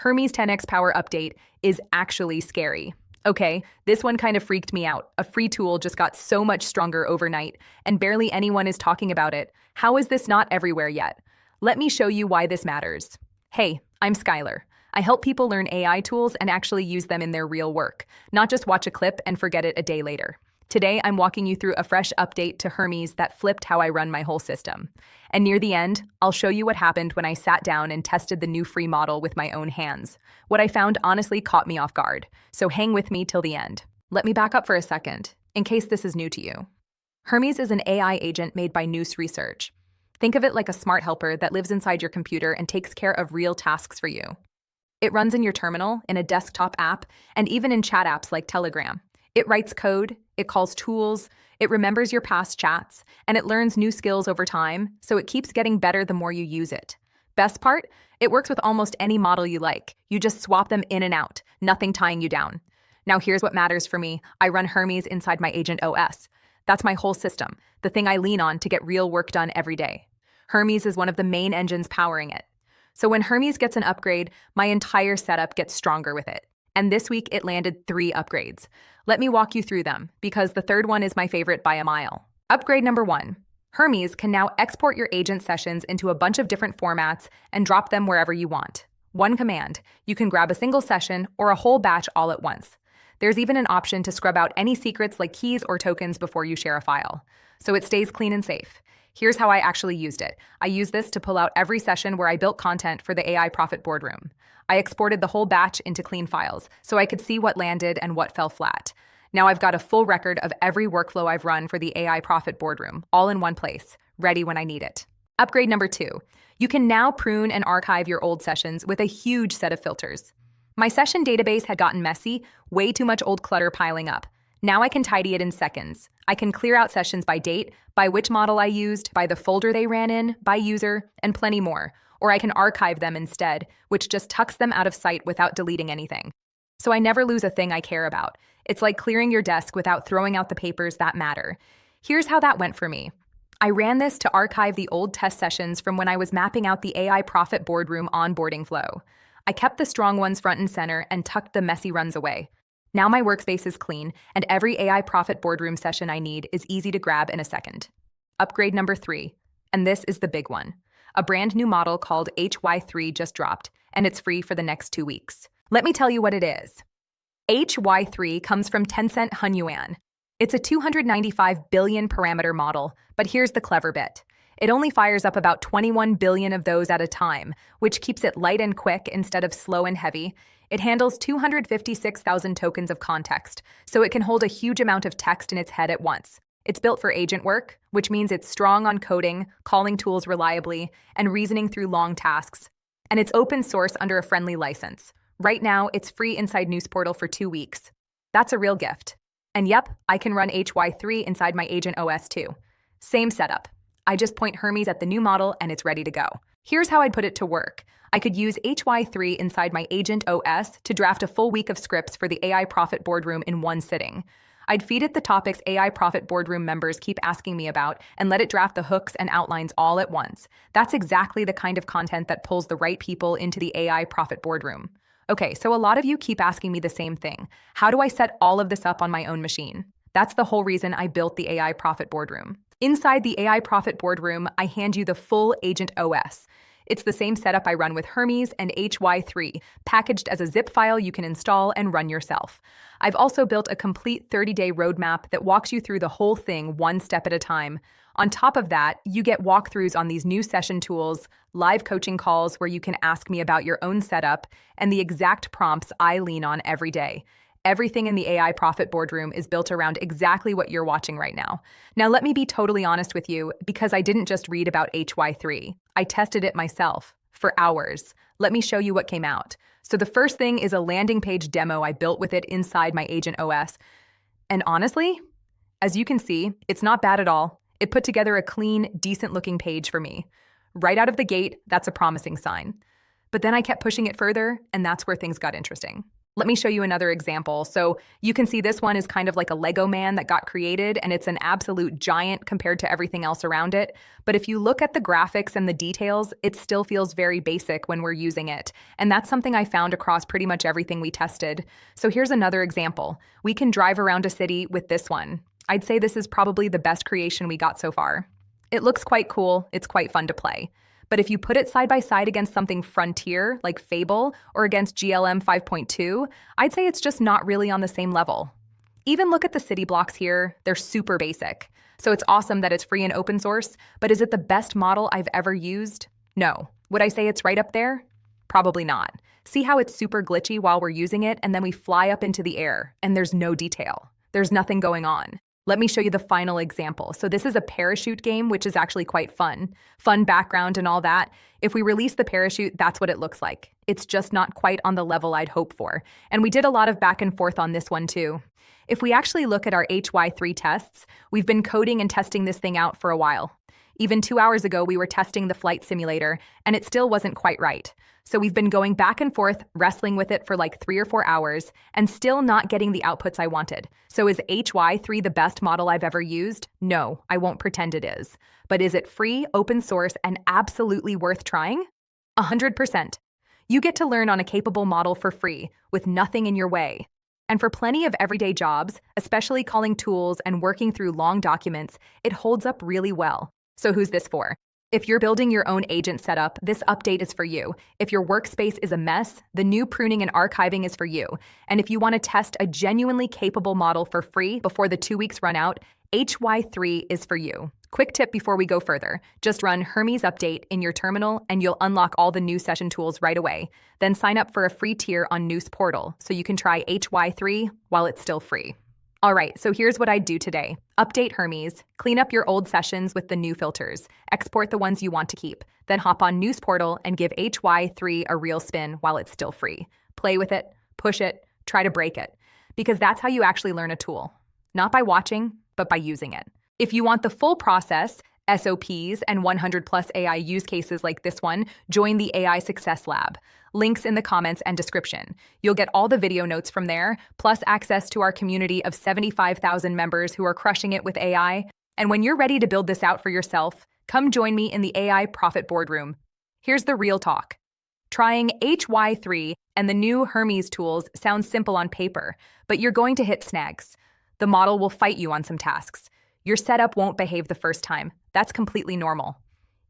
Hermes 10x Power Update is actually scary. Okay, this one kind of freaked me out. A free tool just got so much stronger overnight, and barely anyone is talking about it. How is this not everywhere yet? Let me show you why this matters. Hey, I'm Skylar. I help people learn AI tools and actually use them in their real work, not just watch a clip and forget it a day later. Today, I'm walking you through a fresh update to Hermes that flipped how I run my whole system. And near the end, I'll show you what happened when I sat down and tested the new free model with my own hands. What I found honestly caught me off guard, so hang with me till the end. Let me back up for a second, in case this is new to you. Hermes is an AI agent made by Noose Research. Think of it like a smart helper that lives inside your computer and takes care of real tasks for you. It runs in your terminal, in a desktop app, and even in chat apps like Telegram. It writes code, it calls tools, it remembers your past chats, and it learns new skills over time, so it keeps getting better the more you use it. Best part? It works with almost any model you like. You just swap them in and out, nothing tying you down. Now here's what matters for me. I run Hermes inside my Agent OS. That's my whole system, the thing I lean on to get real work done every day. Hermes is one of the main engines powering it. So when Hermes gets an upgrade, my entire setup gets stronger with it. And this week, it landed 3 upgrades. Let me walk you through them, because the third one is my favorite by a mile. Upgrade number 1. Hermes can now export your agent sessions into a bunch of different formats and drop them wherever you want. One command. You can grab a single session or a whole batch all at once. There's even an option to scrub out any secrets like keys or tokens before you share a file, so it stays clean and safe. Here's how I actually used it. I used this to pull out every session where I built content for the AI Profit Boardroom. I exported the whole batch into clean files, so I could see what landed and what fell flat. Now I've got a full record of every workflow I've run for the AI Profit Boardroom, all in one place, ready when I need it. Upgrade number 2. You can now prune and archive your old sessions with a huge set of filters. My session database had gotten messy, way too much old clutter piling up. Now I can tidy it in seconds. I can clear out sessions by date, by which model I used, by the folder they ran in, by user, and plenty more. Or I can archive them instead, which just tucks them out of sight without deleting anything. So I never lose a thing I care about. It's like clearing your desk without throwing out the papers that matter. Here's how that went for me. I ran this to archive the old test sessions from when I was mapping out the AI Profit Boardroom onboarding flow. I kept the strong ones front and center and tucked the messy runs away. Now my workspace is clean, and every AI Profit Boardroom session I need is easy to grab in a second. Upgrade number 3, and this is the big one. A brand new model called HY3 just dropped, and it's free for the next 2 weeks. Let me tell you what it is. HY3 comes from Tencent Hunyuan. It's a 295 billion parameter model, but here's the clever bit. It only fires up about 21 billion of those at a time, which keeps it light and quick instead of slow and heavy. It handles 256,000 tokens of context, so it can hold a huge amount of text in its head at once. It's built for agent work, which means it's strong on coding, calling tools reliably, and reasoning through long tasks. And it's open source under a friendly license. Right now, it's free inside Noose Portal for 2 weeks. That's a real gift. And yep, I can run HY3 inside my Agent OS too. Same setup. I just point Hermes at the new model and it's ready to go. Here's how I'd put it to work. I could use HY3 inside my Agent OS to draft a full week of scripts for the AI Profit Boardroom in one sitting. I'd feed it the topics AI Profit Boardroom members keep asking me about and let it draft the hooks and outlines all at once. That's exactly the kind of content that pulls the right people into the AI Profit Boardroom. Okay, so a lot of you keep asking me the same thing. How do I set all of this up on my own machine? That's the whole reason I built the AI Profit Boardroom. Inside the AI Profit Boardroom, I hand you the full Agent OS. It's the same setup I run with Hermes and HY3, packaged as a zip file you can install and run yourself. I've also built a complete 30-day roadmap that walks you through the whole thing one step at a time. On top of that, you get walkthroughs on these new session tools, live coaching calls where you can ask me about your own setup, and the exact prompts I lean on every day. Everything in the AI Profit Boardroom is built around exactly what you're watching right now. Now, let me be totally honest with you, because I didn't just read about HY3. I tested it myself for hours. Let me show you what came out. So the first thing is a landing page demo I built with it inside my Agent OS. And honestly, as you can see, it's not bad at all. It put together a clean, decent-looking page for me. Right out of the gate, that's a promising sign. But then I kept pushing it further, and that's where things got interesting. Let me show you another example. So you can see this one is kind of like a Lego man that got created, and it's an absolute giant compared to everything else around it. But if you look at the graphics and the details, it still feels very basic when we're using it. And that's something I found across pretty much everything we tested. So here's another example. We can drive around a city with this one. I'd say this is probably the best creation we got so far. It looks quite cool, it's quite fun to play. But if you put it side by side against something frontier, like Fable, or against GLM 5.2, I'd say it's just not really on the same level. Even look at the city blocks here, they're super basic. So it's awesome that it's free and open source, but is it the best model I've ever used? No. Would I say it's right up there? Probably not. See how it's super glitchy while we're using it, and then we fly up into the air, and there's no detail. There's nothing going on. Let me show you the final example. So this is a parachute game, which is actually quite fun. Fun background and all that. If we release the parachute, that's what it looks like. It's just not quite on the level I'd hope for. And we did a lot of back and forth on this one too. If we actually look at our HY3 tests, we've been coding and testing this thing out for a while. Even 2 hours ago, we were testing the flight simulator, and it still wasn't quite right. So we've been going back and forth, wrestling with it for like 3 or 4 hours, and still not getting the outputs I wanted. So is HY3 the best model I've ever used? No, I won't pretend it is. But is it free, open source, and absolutely worth trying? 100%. You get to learn on a capable model for free, with nothing in your way. And for plenty of everyday jobs, especially calling tools and working through long documents, it holds up really well. So who's this for? If you're building your own agent setup, this update is for you. If your workspace is a mess, the new pruning and archiving is for you. And if you want to test a genuinely capable model for free before the 2 weeks run out, HY3 is for you. Quick tip before we go further, just run Hermes Update in your terminal and you'll unlock all the new session tools right away. Then sign up for a free tier on Noose Portal so you can try HY3 while it's still free. All right, so here's what I'd do today. Update Hermes, clean up your old sessions with the new filters, export the ones you want to keep, then hop on Noose Portal and give HY3 a real spin while it's still free. Play with it, push it, try to break it. Because that's how you actually learn a tool. Not by watching, but by using it. If you want the full process, SOPs, and 100 plus AI use cases like this one, join the AI Success Lab. Links in the comments and description. You'll get all the video notes from there, plus access to our community of 75,000 members who are crushing it with AI. And when you're ready to build this out for yourself, come join me in the AI Profit Boardroom. Here's the real talk. Trying HY3 and the new Hermes tools sounds simple on paper, but you're going to hit snags. The model will fight you on some tasks. Your setup won't behave the first time. That's completely normal.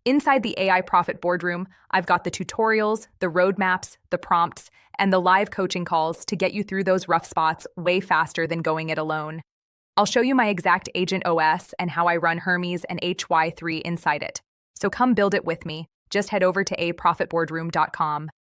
Inside the AI Profit Boardroom, I've got the tutorials, the roadmaps, the prompts, and the live coaching calls to get you through those rough spots way faster than going it alone. I'll show you my exact agent OS and how I run Hermes and HY3 inside it. So come build it with me. Just head over to aprofitboardroom.com.